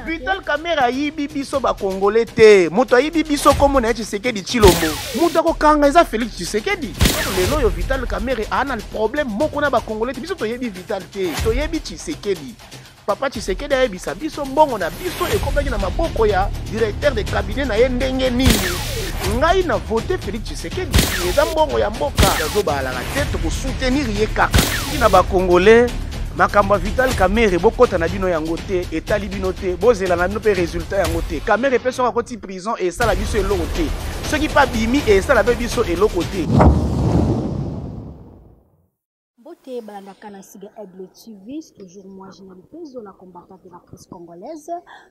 Vital Kamerhe yibi biso ba congolais te. Moto yibi biso komo na Tshisekedi Tshilombo. Moto ko kanga eza Félix Tshisekedi. Lelo yo Vital Kamerhe ana le problème moko na ba congolais biso to yebi Vital te. To yebi Tshisekedi. Papa Tshisekedi ayebisa biso mbongo na biso ekomaki na maboko ya directeur de cabinet na ye ndenge nini. Ngai na voté Félix Tshisekedi. Eza mbongo ya mboka. Yazo ba la tête to soutenir ye kaka. Kina ba congolais Makamba Vital Kamerhe bokota na bino yango te etali bino te bozela na bino pe résultat yango te Kamerhe pe soka koti prison et ça la biso eloko te soki pa bimi et ça la biso eloko te. Beauté Balandakana Siga Aigle TV, c'est toujours moi, Général Pezo, la combattante de la presse congolaise.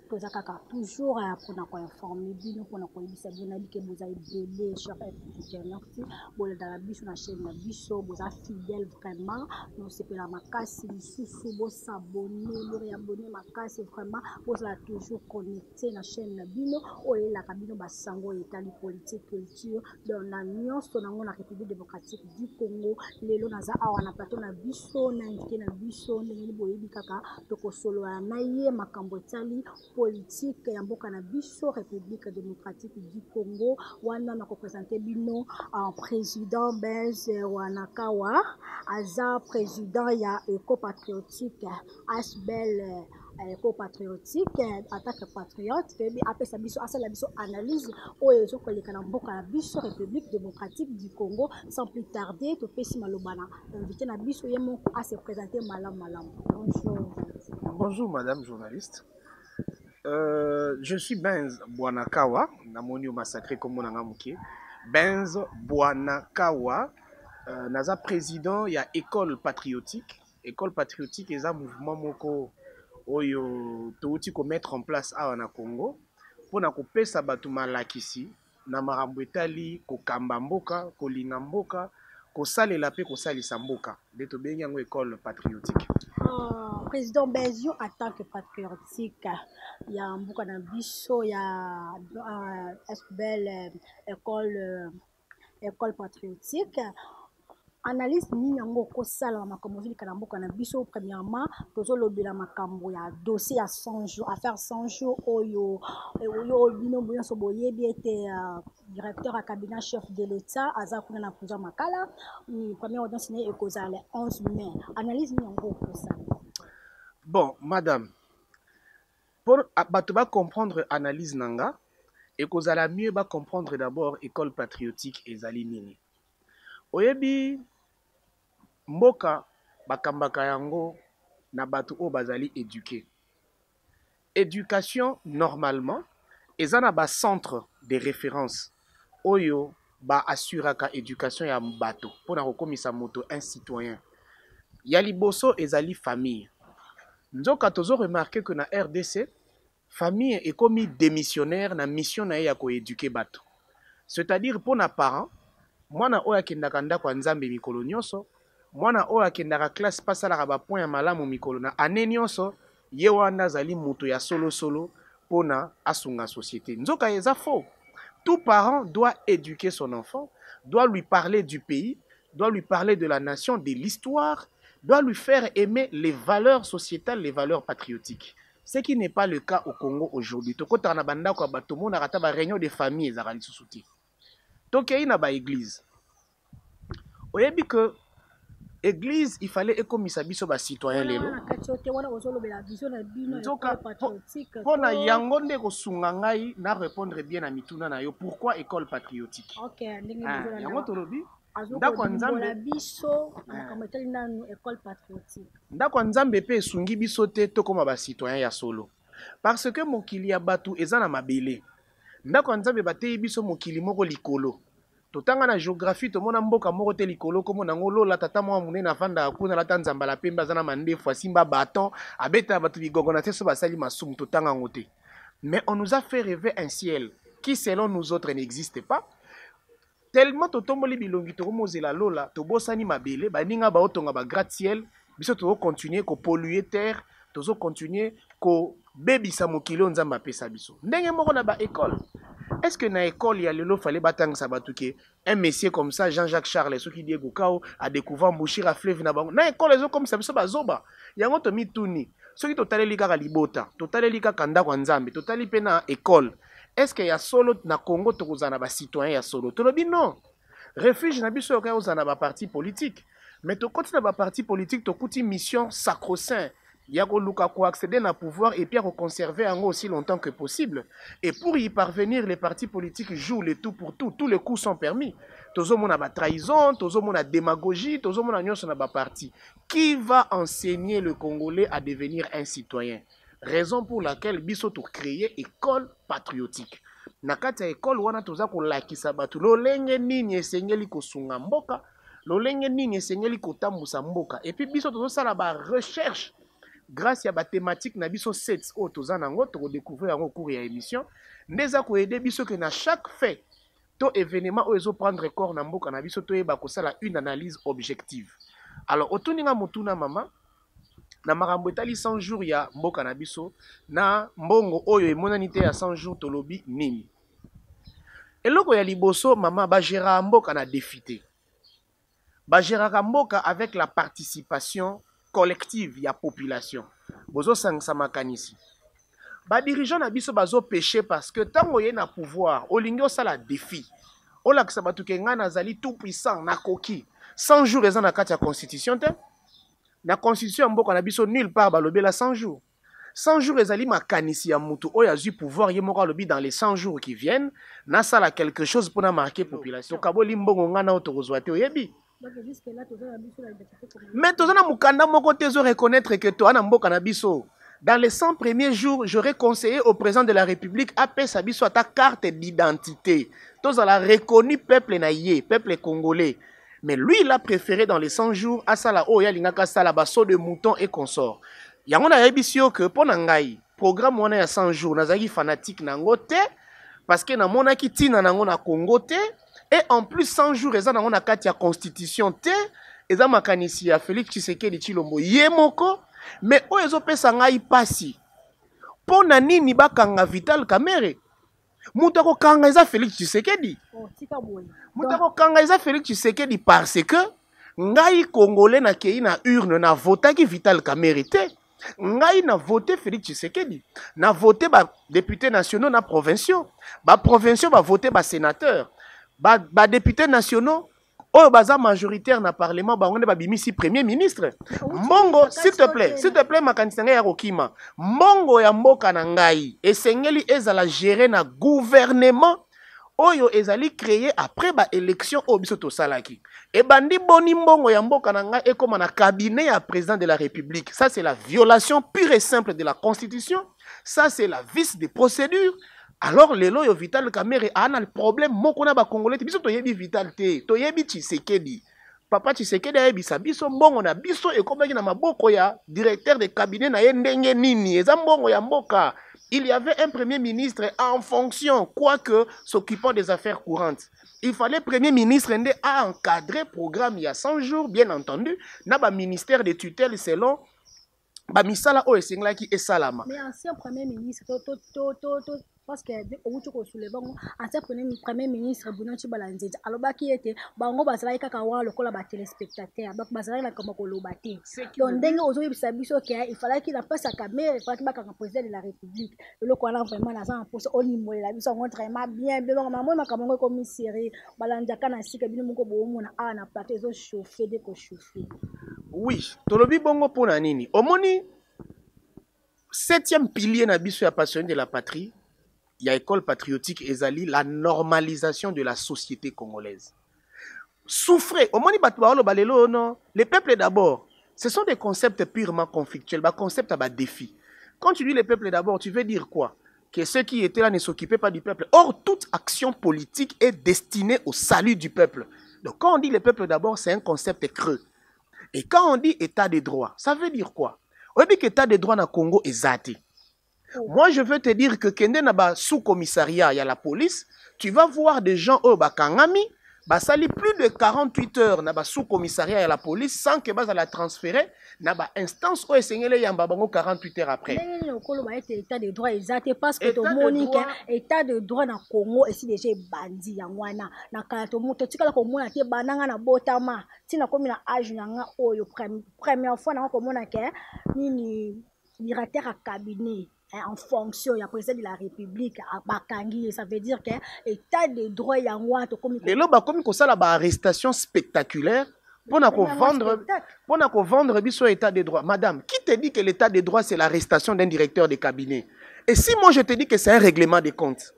Tozakaka toujours pour nous informer, pour nous connaître, pour nous dire que vous avez belé, cher internaute, pour dans la biche, la chaîne la biche, vous êtes fidèles vraiment. Nous c'est pour la macasse, nous sous vous s'abonner, vous réabonner macasse vraiment, vous êtes toujours connecté la chaîne la bino, ou la cabine basango et tali politique culture dans la nuance, dans la République démocratique du Congo, les lonaza awana plateau na biso na invité na biso ndenge boyebi kaka tokosolo na ye makambo etali politique ya mboka na biso République démocratique du Congo wana na représenter bino en président Benz Wanakawa aza président ya éco-patriotique Asbel éco-patriotique attaque patriote puis après ça biso asala biso analyse oyo ezokoleka na mboka na biso République démocratique du Congo sans plus tarder topesi malobana invité na biso ye moko à se présenter malam. Bonjour. Bonjour madame journaliste. Je suis Benz Bwanakawa namoni au massacré comme on a muke. Benz Bwanakawa naza président ya école patriotique. École patriotique est un mouvement moko oyo touti ko mettre en place awa na Congo pour na kopesa batu malakisi na marambo etali ko kamba mboka ko linga mboka ko salela pe ko salisa mboka de to bengi yango école patriotique. Président Bezio en tant que patriotique ya mboka na biso ya SBL école patriotique. Analyse ni yango ko sala makambo zilika na mboka na biso premièrement tozo lobela makambo ya dossier à 100 jours affaire 100 jours oyo bino bonso boyebi était directeur à cabinet chef de l'état aza kuna na prison makala première audience ni ekozala 11 mai analyse ni yango ko sala. Bon madame pour bato ba comprendre analyse nanga ekozala mieux ba comprendre d'abord école patriotique ezali nini oyebi mboka bakambaka yango na batu o bazali éduqué. Éducation normalement eza na ba centre de référence oyo ba assuraka éducation ya bato pona kokomisa moto un citoyen. Ya liboso ezali famille. Nzoka tozo remarquer que na RDC famille est comme démissionnaire na mission na ya ko éduquer bato. C'est-à-dire pour na parent mwana oyo akendaka ndako ya nzambe mikolo nyonso mwana oyo akendaka classe pasalaka bapoint ya malamu mikolo na ane nyonso ye wana azali moto ya solo pona asunga société. Nzoka eza faux. Tout parent doit éduquer son enfant, doit lui parler du pays, doit lui parler de la nation, de l'histoire, doit lui faire aimer les valeurs sociétales, les valeurs patriotiques. Ce qui n'est pas le cas au Congo aujourd'hui. Tokota na bandako ba tomo na kata ba réunion de famille ezali susuti. Tokei na ba église. Oyebi que église il fallait ekomisa biso ba citoyen lelo. Pona yango nde ko sunga ngai na répondre bien à mituna na yo pourquoi école patriotique. OK, yango tolobi ndako nzambe biso makambo etali nanu école patriotique. Ndako nzambe pe sungi biso te to koma ba citoyen ya solo. Parce que mokili ya batu eza na mabele. Ndako nzambe batei biso mokili moko likolo. Totanga na géographie to mona mboka moko te likolo komo nango lola tata mwa munene afanda kuna lata nzamba la pemba zana mandefu asimba bâton abeta batu bigongona te so basali masumu totanga ngote. Mais on nous a fait rêver un ciel qui selon nous autres n'existe pas. Tellement totomboli bilongi to mozela lola to bosani mabele baninga ba otonga ba gratte-ciel biso to continuer ko polluer terre tozo continuer ko bebisa mokili nzamba pesa biso. Ndenge moko na ba école. Est-ce que dans l'école, il y a le fallait battre sabatuke un messier comme ça, Jean-Jacques Charles, ceux qui disent Gokao a découvert Mbouchir à fleuve na bango. Dans l'école, les autres comme ça, ça bazoba. Il y a un autre mituni. soki totaleli kaka libota totaleli kaka ndako ya nzambe totali mpe na école est-ce que ya solo na Congo tokozala na bacitoyen ya solo tolobi non refuge na biso yoka ozala na baparti politique mais tokoti na baparti politique tokuti mission sacro-saint ya koluka accéder na pouvoir et puis à conserver yango aussi longtemps que possible et pour y parvenir les partis politiques jouent le tout pour tout, tous les coups sont permis. Tozomona ba trahison, tozomona démagogie, tozomona nyonso na ba parti. Qui va enseigner le Congolais à devenir un citoyen? Raison pour laquelle biso to créer école patriotique. Na kati ya école wana toza ko lakisa batu lolenge nini esengeli kosunga mboka, lolenge nini esengeli kotambusa mboka et puis biso tozo sala ba recherche grâce à la thématique na biso 7 o tozanango to découvrir en cours ya émission ndeza ko aider biso que na chaque fait to événement o ezo prendre corps na mboka na biso to yeba ko sala une analyse objective. Alors otuninga mutuna mama na makambo etali 100 jours ya mboka na biso na mbongo oyo emonani te ya 100 jours tolobi nini eloko ya liboso mama ba gera mboka na défité ba gera mboka avec la participation collective ya population bozo sangisa makanisi ba dirigeant na biso bazo péché parce que tango ye na pouvoir olingi osala défi olakisa batu ke nga nazali tout puissant na koki 100 jours eza na kati ya constitution te na constitution mboka na biso nulle part balobela 100 jours 100 jours ezali makanisi ya mutu oyo azui pouvoir ye moko alobi dans les 100 jours qui viennent na sala quelque chose pour na marquer population kaboli mbongo nga na otokozwa te oyebi. Mais toza na mukanda moko te zo reconnaître que toi na mboka na biso dans les 100 premiers jours j'aurais conseillé au président de la République apé sa biso ta carte d'identité toza la reconnu peuple naïe peuple congolais mais lui il a préféré dans les 100 jours à sala o ya lingaka sala baso de mouton et consort yango na yebisio que pona ngai programme wana ya 100 jours nazaki fanatique nango te parce que na monaki tina nango na Congo te. Et en plus 100 jours eza nango na kati ya constitution te eza makanisi ya Félix Tshisekedi Tshilombo yemoko mais oyo ezopesa ngai pasi pona nini bakanga Vital Kamerhe mutu akokanga eza Félix Tshisekedi mutu akokanga eza Félix Tshisekedi parce que ngai congolais na kei na urne na votaki Vital Kamerhe te ngai na voté Félix Tshisekedi na voté ba députés nationaux na provinciaux ba provinciaux ba voté ba sénateurs ba députés nationaux oyo baza majoritaire na parlement bangonde ba bimisi premier ministre mbongo s'il te plaît makanisa ngai ya kokima mbongo ya mboka na ngai esengeli ezala gérer na gouvernement oyo ezali créé après ba élection oyo biso tosalaki et bandi boni mbongo ya mboka na ngai ekoma na cabinet ya président de la République. Ça c'est la violation pure et simple de la constitution, ça c'est la vice des procédures. Alors lelo yo Vital Kamerhe a un problème moko na ba congolais biso toyebi Vital te toyebi Tshisekedi papa Tshisekedi ayebisa biso mbongo na biso ekomaki na maboko ya directeur de cabinet na ye ndenge nini eza mbongo ya mboka. Il y avait un premier ministre en fonction quoique s'occupant des affaires courantes. Il fallait premier ministre à encadrer programme il y a 100 jours bien entendu na ba ministère de tutelle selon ba misala o esenglaki esalama. Mais ancien premier ministre parce que au tuko soulevant ancien premier ministre Bruno Tchibalanzedja alobaki ete bango bazalaki kaka wa lokola ba téléspectateurs donc bazalaki na kama koloba te donc ndenge ozoyebisa biso ke il fallait qu'il passe à Kamerhe il fallait qu'il baka président de la République le ko ala vraiment na ça pour on imolela biso vraiment bien donc maman makambo comme série balanjaka na sika bino moko boomona a na plateau zo chauffer de ko chauffer. Oui tolobi bongo pona nini omoni 7e pilier na biso ya passion de la patrie. Il y a école patriotique ezali la normalisation de la société congolaise. Souffrez, au moni batoualo balelo non, les peuples d'abord. Ce sont des concepts purement conflictuels, des concepts à bas défi. Quand tu dis les peuples d'abord, tu veux dire quoi? Que ceux qui étaient là ne s'occupaient pas du peuple. Or, toute action politique est destinée au salut du peuple. Donc, quand on dit les peuples d'abord, c'est un concept creux. Et quand on dit état de droit, ça veut dire quoi? On dit qu'état de droit dans le Congo est zati. Moi, je veux te dire que Kende Naba sous-commissariat, il y a la police, tu vas voir des gens au Bakangami, basali plus de 48 heures naba sous-commissariat, il y a la police, sans que bas la transférer, naba instance au Sengele Yamba bango 48 heures après. État de droit exact parce que tout monique état de droit na Congo et si déjà bandi yangwana na kalato moto tikala ko mona te bananga na botama tina komi na âge nanga oyo première fois na ko mona ke nini directeur à cabinet en fonction du président de la République à Bakangi, ça veut dire que l'état de droit y a un comme les lois comme ça la arrestation spectaculaire pour vendre biso état de droit. Madame, qui te dit que l'état de droit c'est l'arrestation d'un directeur de cabinet? Et si moi je te dis que c'est un règlement des comptes?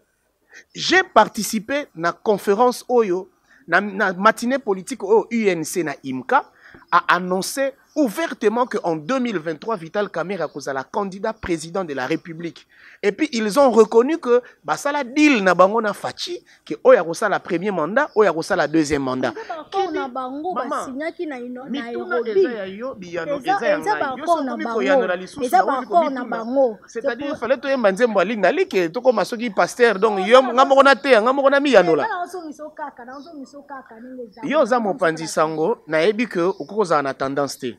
J'ai participé à la conférence Oyo, na matinée politique au UNC na IMCA, a annoncé ouvertement qu'en 2023, Vital Kamerhe a la candidat président de la République. Et puis, ils ont reconnu que ça la deal na bango na fachi, que Oya Rosa la premier mandat, Oya Rosa la deuxième mandat. C'est-à-dire qu'il fallait que tu aies que tu comme un pasteur, donc il y a un miyanola. Yo za mopandi sango, na ebi que au na tendance te.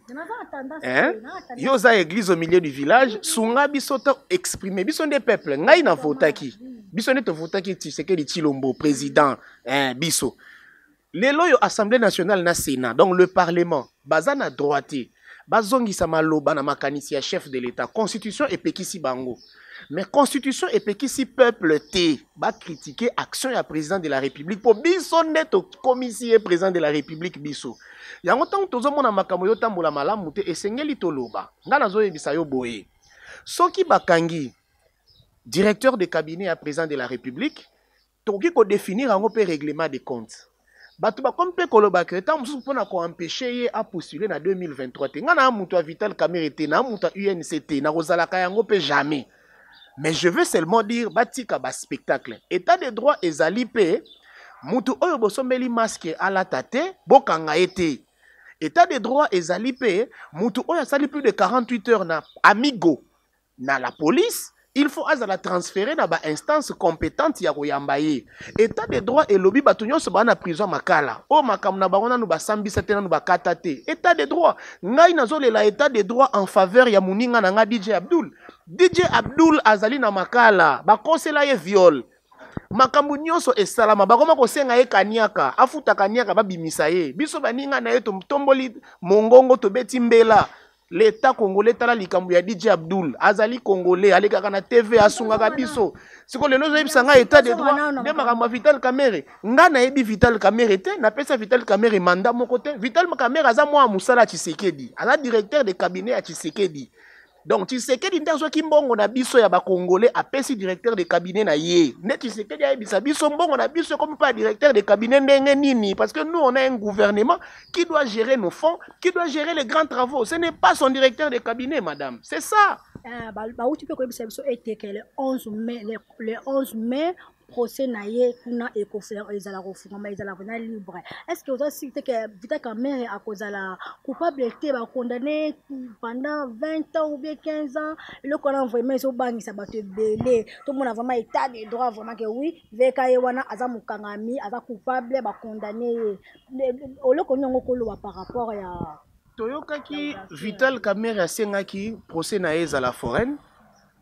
Yo za église au milieu du village, sunga biso to exprimer biso des peuples, ngai na votaki. Biso ne te votaki Tshisekedi Tshilombo président, biso. Lelo yo Assemblée nationale na Sénat, donc le parlement, bazana droité. Bazongisa maloba na makanisi ya chef de l'État, constitution et pekisi bango. Mais constitution et pekisi peuple te ba critiquer action ya président de la République pour biso neto commissaire président de la République biso. Yango tant tozo mona makambo yo tambola malamu te esengeli toloba. Nga nazo yebisa yo boye. Soki bakangi directeur de cabinet à président de la République, toki ko définir yango pe règlement des comptes. Batu ba comme pe koloba que tant musu pona ko empêcher à postuler na 2023 te. Nga na mutu Vital Kamerhe te na mutu UNCT na rozalaka yango pe jamais. Mais je veux seulement dire batika ba spectacle. État de droit ezali pe mutu oyo bosombeli masque à la tate bokanga été. État de droit ezali pe mutu oyo sali plus de 48 heures na amigo na la police. Il faut la transférer dans une instance compétente ya koyambaye. État de droit et lobby batunyo se bana prison makala. O makam na bango na nu basambi satena nu bakata te. État de droit. Ngai nazole la état de droit en faveur ya muninga na nga DJ Abdul. DJ Abdul azali na makala. Ba konsela ye viol. Makambu nyonso esalama bakoma kosenga ye kaniaka. Afuta kaniaka babimisa ye. Biso baninga na ye tomboli mongongo tobeti mbela. L'État congolais tala likambu ya DJ Abdul azali congolais alekaka na TV asungaka biso siko lelo zo yebisanga état de droit de makambo Vital Kamerhe nga na yebi Vital Kamerhe te na pesa Vital Kamerhe mandat moko te. Vital Kamerhe aza mwa musala Tshisekedi aza directeur de cabinet ya Tshisekedi. Donc Tshisekedi ndazo ki mbongo na biso ya ba congolais apesi directeur de cabinet na ye. Ne Tshisekedi a yebisa biso mbongo na biso comme pas directeur de cabinet ndenge nini parce que nous on a un gouvernement qui doit gérer nos fonds, qui doit gérer les grands travaux. Ce n'est pas son directeur de cabinet madame. C'est ça. Tu peux connaître le 11 mai procès naie kuna ekofera ezala refoulement ezala vraiment libre. Est-ce que vous avez cité que Vital Kamerhe a cause la culpabilité va condamné pendant 20 ans ou bien 15 ans le qu'on a vraiment so bangi ça batte belé tout le monde a vraiment état de droit vraiment que oui veka yewana aza mukangami aza coupable ba condamné au le qu'on ngo kolo par rapport ya toyokaki Vital Kamerhe asengaki procès na ezala foraine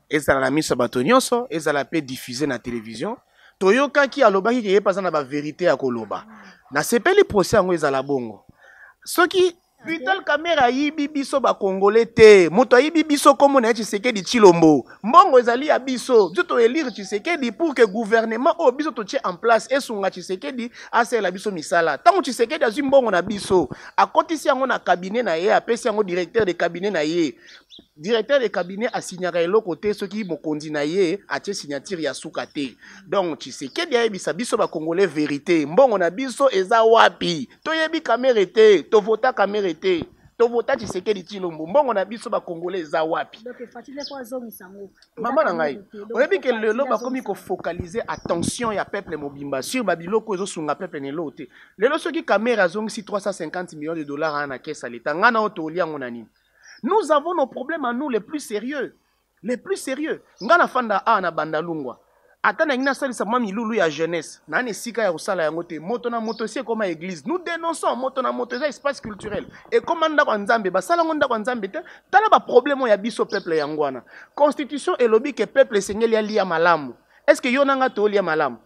ezala na miso bato nyonso ezala pe diffusé na télévision. Toyoka ki alobaki ke pas na ba vérité ya koloba. Na sepeli procès yango ezala bongo. Soki Vital Kamerhe yibi biso ba congolais te, moto yibi biso comme na Tshisekedi Tshilombo. Mbongo ezali ya biso, to élire Tshisekedi pour que gouvernement o biso to tie en place esunga Tshisekedi asela biso misala. Tango Tshisekedi azu mbongo na biso, akotisi yango na cabinet na ye, apesi yango directeur de cabinet na ye. Directeur de cabinet a signé le côté ce qui mokondi na ye a tie signature ya sukate. Donc Tshisekedi a yebisa biso ba congolais vérité. Mbongo na biso eza wapi? To yebi Kamerhe te, to vota Kamerhe te. To vota Tshisekedi Tshilombo. Mbongo na biso ba congolais eza wapi? Donc fatile kwa zongi sango. Maman na ngai. Oyebi ke lelo ba komi ko focaliser attention ya peuple mobimba sur ba biloko ezo sunga peuple ne lote. Lelo soki Kamerhe azongi si 350 millions de dollars na caisse à l'état. Ngana oto liango na nini? Nous avons nos problèmes à nous les plus sérieux. Les plus sérieux. Ngana fanda a na bandalungwa. Atana ngina salisa mami lulu ya jeunesse. Nane sika ya usala ya ngote. Moto na moto c'est comme église. Nous dénonçons moto na moto c'est espace culturel. Et comme nda kwa nzambe basala ngonda kwa nzambe te tala ba problème ya biso peuple yangwana. Constitution et lobby que peuple sengeli ya lia malamu. Est-ce que yonanga to lia malamu?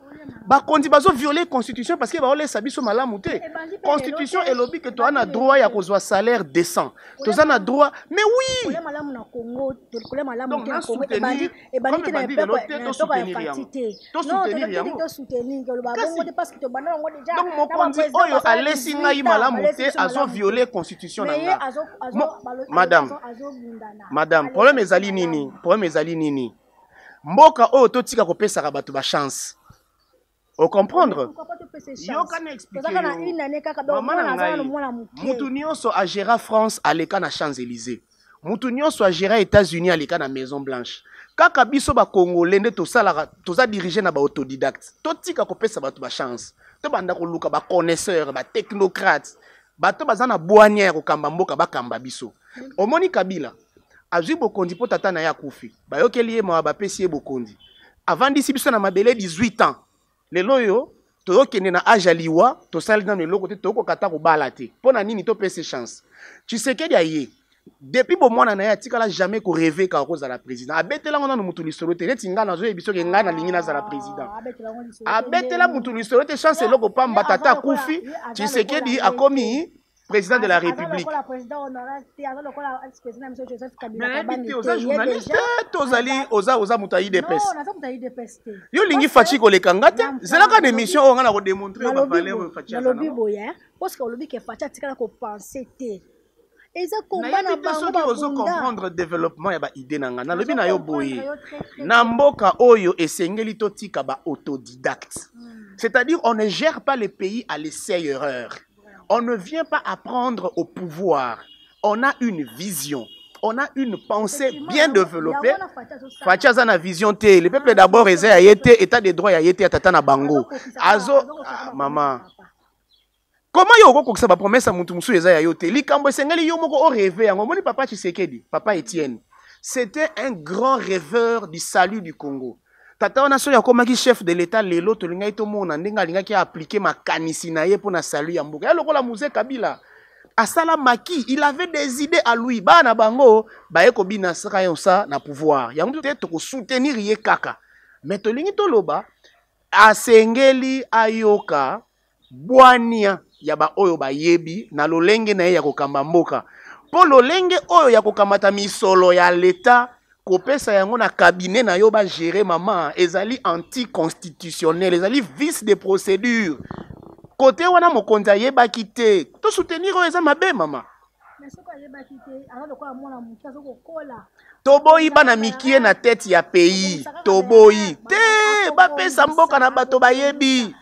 bakondi bazo violer constitution parce que baolesa biso malamu te. Constitution elobi que tu as droit ya kozwa salaire décent. Tu as droit mais oui. Donc na soutenir donc mokonzi oyo alesi ngai malamu te azo violer constitution na nga. Madame, problème ezali nini? Mboka oyo totika kopesaka bato ba chance. Au comprendre? Yo kana expliquer yo. Mutu nyonso a gérer France aleka na Champs-Élysées. Mutu nyonso a gérer États-Unis aleka na Maison Blanche. Kaka biso ba Congolais nde toza diriger na ba autodidacte. Totika kopesa bato ba chance. To banda ko luka ba connaisseur, ba technocrate. Bato bazana boanière ko kamba mboka ba kamba biso. Omoni Kabila azwi bokondi po tata na ya kufi. Bayokeli ye mawa bapesi ye bokondi. Avant d'ici biso na mabele 18 ans. Lelo yo toyokende na âge aliwa to sali na lelo te toko kata ko bala te. Pona nini to pese chance. Tshisekedi aye. Depuis bo mwana na ya tikala jamais ko rêver ka koza la président. Abetela ngona no mutu lisolo te neti ngana zo ebiso ke ngana lingi na za la président. Abetela mutu lisolo te chance loko pamba tata kufi. Tshisekedi akomi président de la République. Mais oza journaliste, oza mutayi de peste. Yo lingi fachi ko lekangate, zelaka d'émission on a démontrer ba valeur fachi. Na lobi boya, parce que lobi ke fachi tikala ko penser te. Eza combat na bango ba comprendre développement ya ba idée nanga. Na lobi na yo boye. Na mboka oyo esengeli totika ba autodidacte. C'est-à-dire on ne gère pas le pays à l'essai-erreur. On ne vient pas apprendre au pouvoir. On a une vision. On a une pensée bien développée. Facha na vision te. Le peuple d'abord a été état de droit a été tata na bango. Azo maman. Comment yo ko kokisa ba promesse mutu musu eza ya yote. Likambo sengeli yo moko o rêver yango. Moni papa Tshisekedi, papa Étienne. C'était un grand rêveur du salut du Congo. Tata on a so ya komaki chef de l'état lelo to linga ito mona ndinga linga ki appliquer makanisi na ye pour na salut ya mboka. Ya lokola Mzee Kabila. Asala maki, il avait des idées à lui. Ba na bango, ba eko bina saka yonsa na pouvoir. Yango te to soutenir ye kaka. Mais to lingi to loba asengeli ayoka bwania ya ba oyo ba yebi na lolenge na ye ya kokamba mboka. Po lolenge oyo ya kokamata misolo ya l'état kopesa yango na cabinet na yo ba gérer maman ezali anticonstitutionnel, ezali vice de procédure. Côté wana mokonza yeba kité, to soutenir eza mabe maman. Mais soko yeba kité, alors ko amona mutazo ko kola. Toboyi bana mikie na tête ya pays, toboyi. Te ba pesa mboka na bato ba yebi.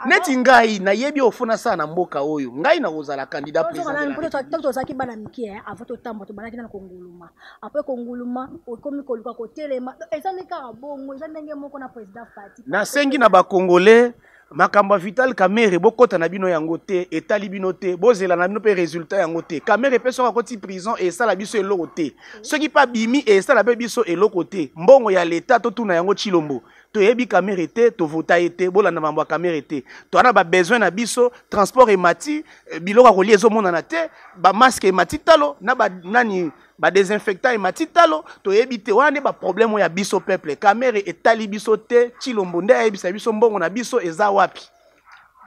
Neti ngai na yebi ofuna sana mboka oyo. Ngai na kozala candidat président. Toto zaki bana mikie avant to tambo to banaki na Konguluma. Après Konguluma okomi koluka ko telema. Ezani ka bongo, ezani ndenge moko na président Fati. Na sengi na ba Congolais makamba Vital Kamerhe bokota na bino yango te etali bino te bozela na bino pe résultat yango te Kamerhe pe soka koti prison et sala biso eloko te soki pa bimi et sala pe biso eloko te mbongo ya l'état to tuna yango Chilombo to yebi Kamerhe te to vota ete bola na mambo Kamerhe te to ana ba besoin na biso transport et mati biloko ko liezo mona na te ba masque et mati talo na ba nani ba désinfectant et matitalo to yebite wane ba problème ya biso peuple Kamerhe etali biso te Chilombo nde ayebisa biso mbongo na biso eza wapi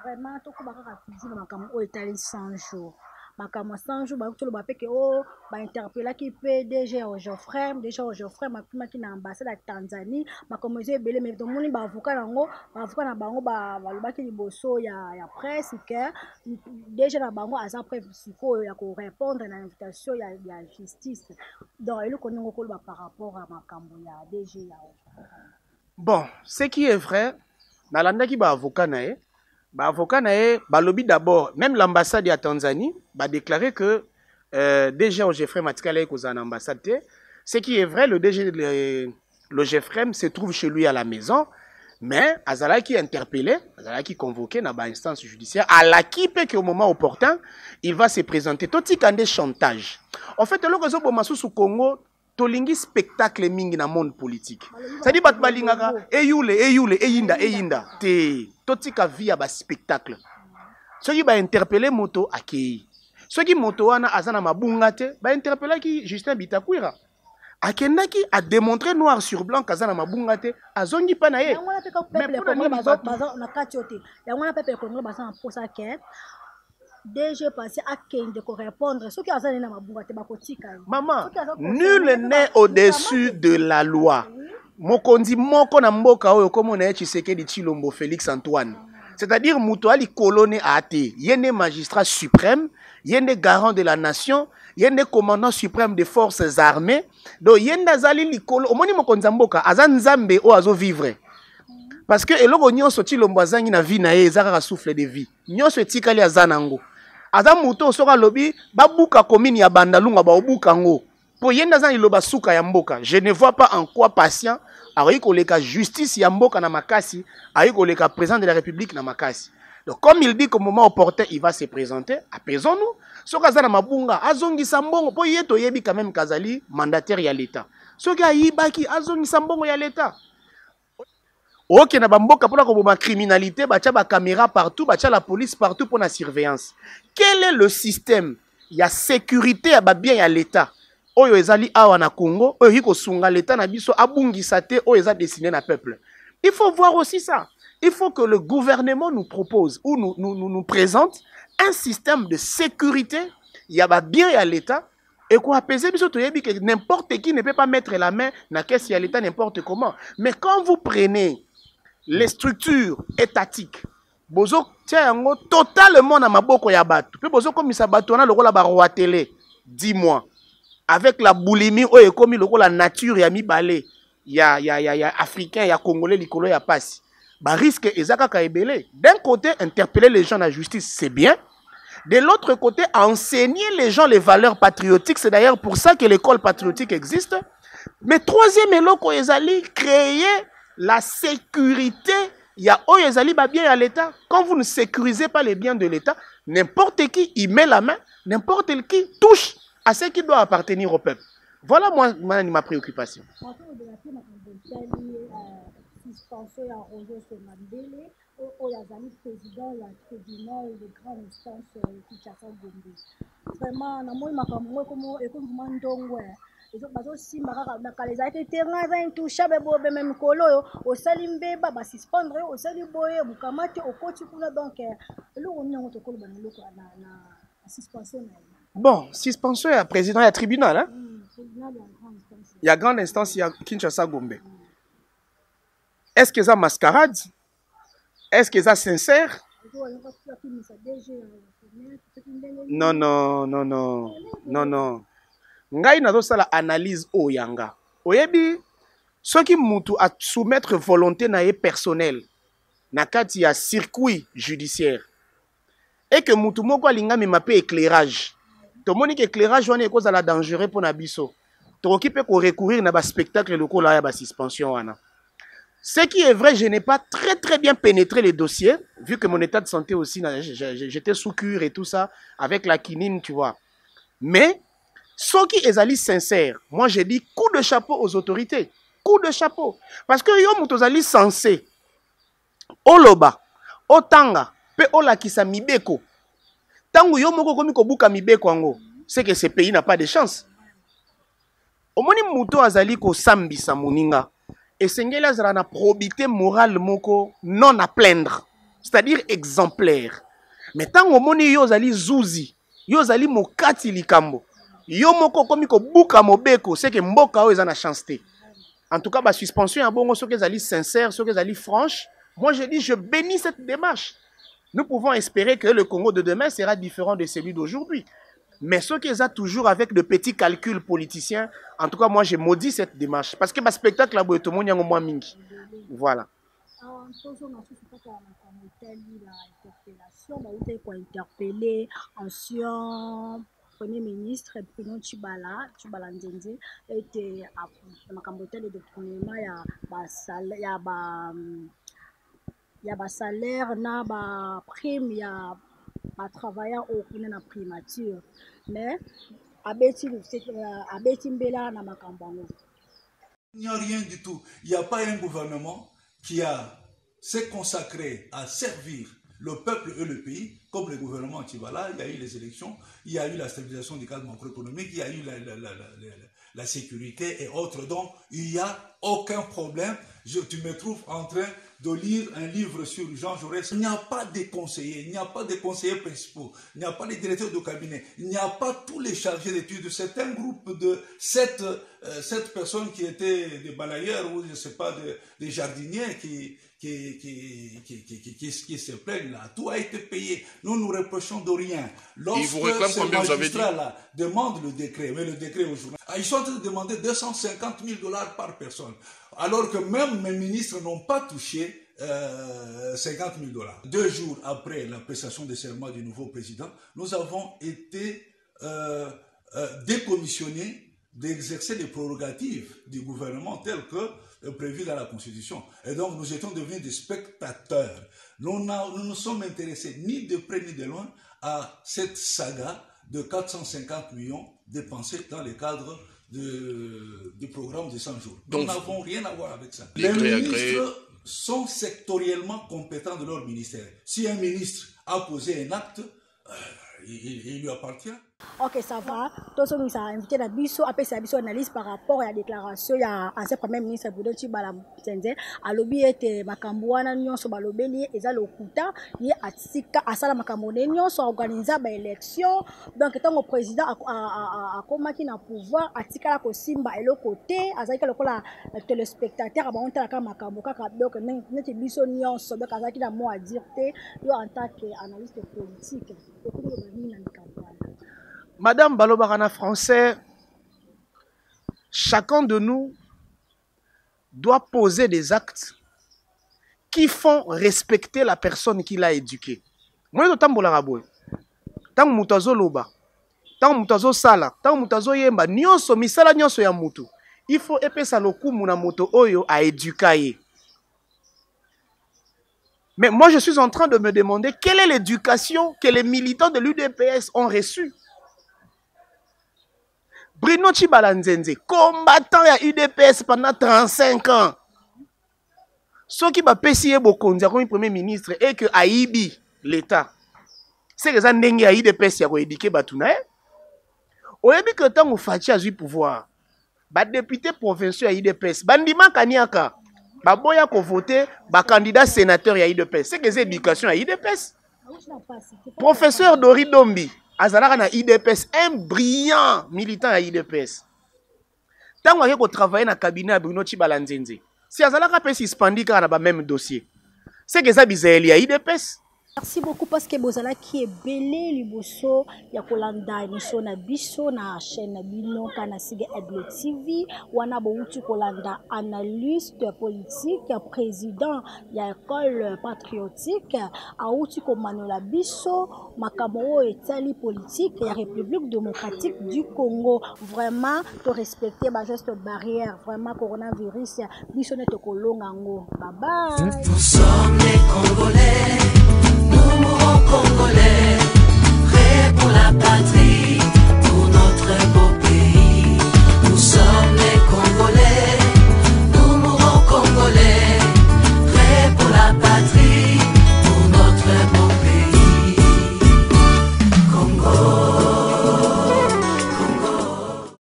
vraiment to ko baka toujours makambo o etali 100 jours makambo 100 jours ba kutolo ba peke o ba interpeller ki PDG Geoffrey makuma ki na ambassade ya Tanzanie makambo ze belé mais donc moni ba avocat nango ba avocat na bango ba lobaki liboso ya presse que déjà na bango aza preuve siko ya ko répondre na invitation ya justice donc il ko ningo ko ba par rapport à makambo ya DG ya bon ce qui est vrai na landaki ba avocat na ye ba avocat na ye balobi d'abord même l'ambassade ya Tanzanie ba déclarer que DG Geoffrey Matikala est en ambassade. Ce qui est vrai, le DG le Geoffrey se trouve chez lui à la maison, mais Azalaki interpellé, Azalaki convoqué dans l'instance judiciaire, à l'acquis qu'au moment opportun, il va se présenter. Tout ce qui chantage. En fait, le réseau au Congo, tolingi spectacle mingi na monde politique. Ça dit bat balingaka eyule eyinda te totika via ba spectacle. Ce qui va interpeller moto akei. Ce qui moto wana azana mabunga te ba interpeller ki Justin Bitakwira. akendaki a démontré noir sur blanc kazana mabunga te azongi pa na ye mais pour DG passé à Kende pour répondre ce qui a donné ma boîte maman, nul n'est au-dessus de la loi. Mokondi moko na mboka oyo comme on a Tshisekedi Tshilombo Félix Antoine. C'est-à-dire mutuali coloné a ate, yene magistrat suprême, yene garant de la nation, yene commandant suprême des forces armées. Donc yene azali likolo, omoni mokonzi mboka azan nzambe o azo vivre. Parce que eloko nyonso Tshilombo azangi na vie na ye ezaka souffle de vie. Nyonso etikali azanango. Azam muto soka lobi babuka komini ya bandalunga ba obuka ngo. Po yenda zan iloba suka ya mboka. Je ne vois pas en quoi patient ayi koleka justice ya mboka na makasi, ayi koleka président de la République na makasi. Donc comme il dit qu'au moment opportun il va se présenter, apaisons-nous. Soka zana mabunga azongi sambongo po yeto yebi quand même kazali mandataire ya l'État. Soka yibaki azongi sambongo ya l'État. Ok, na bamboka pour la criminalité, bacha ba caméra partout, bacha la police partout pour la surveillance. Quel est le système? Il y a sécurité, il y a bien à l'État. Oyo ezali awa na Congo, oyo hiko sunga l'État na biso abungi sate, oyo eza destiné na peuple. Il faut voir aussi ça. Il faut que le gouvernement nous propose ou nous présente un système de sécurité. Il y a bien à l'État. Et quoi apaiser biso to yebi que n'importe qui ne peut pas mettre la main na caisse à l'État n'importe comment. Mais quand vous prenez les structures étatiques, bozo tiango totalement na maboko ya bato. Puis bozo comme ça bato na lokola ba roi télé. Dis-moi, avec la boulimie o ekomi lokola nature ya mibale ya africain ya congolais likolo ya passe. Ba risque ezaka ka ebele. D'un côté interpeller les gens à la justice, c'est bien. De l'autre côté enseigner les gens les valeurs patriotiques, c'est d'ailleurs pour ça que l'école patriotique existe. Mais troisième eloko ezali créer la sécurité, il y a Oyezali bien à l'État. Quand vous ne sécurisez pas les biens de l'État, n'importe qui y met la main, n'importe qui touche à ce qui doit appartenir au peuple. Voilà ma préoccupation. Bon, suspension à président et tribunal, hein? Il y a grande instance, il y a Kinshasa Gombe. Est-ce que ça mascarade? Est-ce que ça sincère? Non, non, non, non, non, non. Ngai nazo sala analyse o yanga. Oyebi, ce qui mutu à soumettre volonté na ye personnel, na kati ya circuit judiciaire, et que mutu moko alinga me mape éclairage. To moni que éclairage wana cause la dangereux pour na biso. To okipe ko recourir na ba spectacle loko la ya ba suspension wana. Ce qui est vrai, je n'ai pas très bien pénétré les dossiers, vu que mon état de santé aussi, j'étais sous cure et tout ça, avec la quinine, tu vois. Mais, ce qui est ali sincère, moi j'ai dit coup de chapeau aux autorités. Coup de chapeau. Parce que yo mutozali censé, oloba, otanga, pe olakisa mibeko. Tangu yo moko komi kobuka mibeko ango, c'est que ce pays n'a pas de chance. Omoni muto azali ko sambisa moninga. Et Sengela zara na probité morale moko non à plaindre, c'est-à-dire exemplaire. Mais tant que moni yo zali zuzi, yo zali mokati likambo, yo moko komi ko buka mobeko, c'est que mboka o ezana chance te. En tout cas, la suspension est bon, ceux qui sont sincères, ceux qui sont franches. Moi, je dis, je bénis cette démarche. Nous pouvons espérer que le Congo de demain sera différent de celui d'aujourd'hui. Mais ceux qui sont toujours avec de petits calculs politiciens, en tout cas, moi, j'ai maudit cette démarche. Parce que le spectacle, tout le monde est moins mingi. Voilà. Interpeller ancien Premier ministre Bruno Tshibala Nzenze était à Makambotel de doctrinalement il y a ba salaire na ba prime il y a ba travaillant au kuna na primature mais abeti mbela na makambango. Il n'y a rien du tout. Il n'y a pas un gouvernement qui a s'est consacré à servir le peuple et le pays, comme le gouvernement Tshibala. Il y a eu les élections, il y a eu la stabilisation du cadre macroéconomique, il y a eu la sécurité et autres. Donc, il n'y a aucun problème. Tu me trouves en train de lire un livre sur Jean Jaurès. Il n'y a pas de conseillers, il n'y a pas de conseillers principaux, il n'y a pas de directeurs de cabinet, il n'y a pas tous les chargés d'études. C'est un groupe de 7 personnes qui étaient des balayeurs ou je ne sais pas, des jardiniers qui se plaignent là. Tout a été payé. Nous nous reprochons de rien. Lorsque ce magistrat-là demande le décret, mais le décret au journal, ils sont en train de demander $250 000 par personne. Alors que même mes ministres n'ont pas touché $50 000. 2 jours après la prestation de serment du nouveau président, nous avons été décommissionnés d'exercer les prérogatives du gouvernement telles que prévues dans la Constitution. Et donc nous étions devenus des spectateurs. Nous ne sommes intéressés ni de près ni de loin à cette saga de 450 millions dépensés dans le cadre du programme de 100 jours. Donc, nous n'avons rien à voir avec ça. Les ministres sont sectoriellement compétents de leur ministère. Si un ministre a posé un acte, il lui appartient. Ok, ça va. Tous nous avons invité la biso, après c'est la biso analyse par rapport à la déclaration il y a ancien premier ministre Boudon Tshibala Nzenze à lobby était makambouana nyonso balobeli eza lokuta ye atika asala makambone nyonso organiser ba élection donc tant que président a komaki na pouvoir atika la kosimba eloko te azalika lokola téléspectateur ba onta ka makambo kaka donc neti biso nyonso donc azaki na mot à dire te yo en tant qu'analyste politique okulo ba ni na campagne. Madame Balobarana français, chacun de nous doit poser des actes qui font respecter la personne qui l'a éduqué. Moi, je suis tant mutazo loba, tant mutazo sala, tant mutazo yemba, nyonso misala nyonso ya mutu. Il faut epesa lokumu na moto oyo a éduquer. Mais moi, je suis en train de me demander quelle est l'éducation que les militants de l'UDPS ont reçue. Bruno Tshibala Nzenze, combattant à UDPS pendant 35 ans. Ce qui va payer beaucoup comme premier ministre et que Aïbi, l'État, c'est que ça n'est pas UDPS qui a éduqué Batuna. Au début que tant que Fachi a eu pouvoir, les députés provinciaux à UDPS, Bandima Kaniaka, Baboya ko voté, candidat sénateur à UDPS. C'est que c'est l'éducation à UDPS. Professeur Dori Dombi. Azalaka na IDPS, un brillant militant à IDPS. Tant qu'on travaille dans le cabinet de Bruno Tshibala Nzenze, si Azalaka peut suspendre dans le même dossier, c'est que ça bizarre à IDPS. Merci beaucoup parce que bozala qui est belé liboso ya kolanda émission na biso na chaîne na bino kana siga Aigle TV wana bouti kolanda analyste politique président ya école patriotique auti ko manola biso makamo etali politique ya République démocratique du Congo. Vraiment to respecter ba geste barrière, vraiment coronavirus biso ne to kolonga ngo. Bye bye. Nous sommes les Congolais.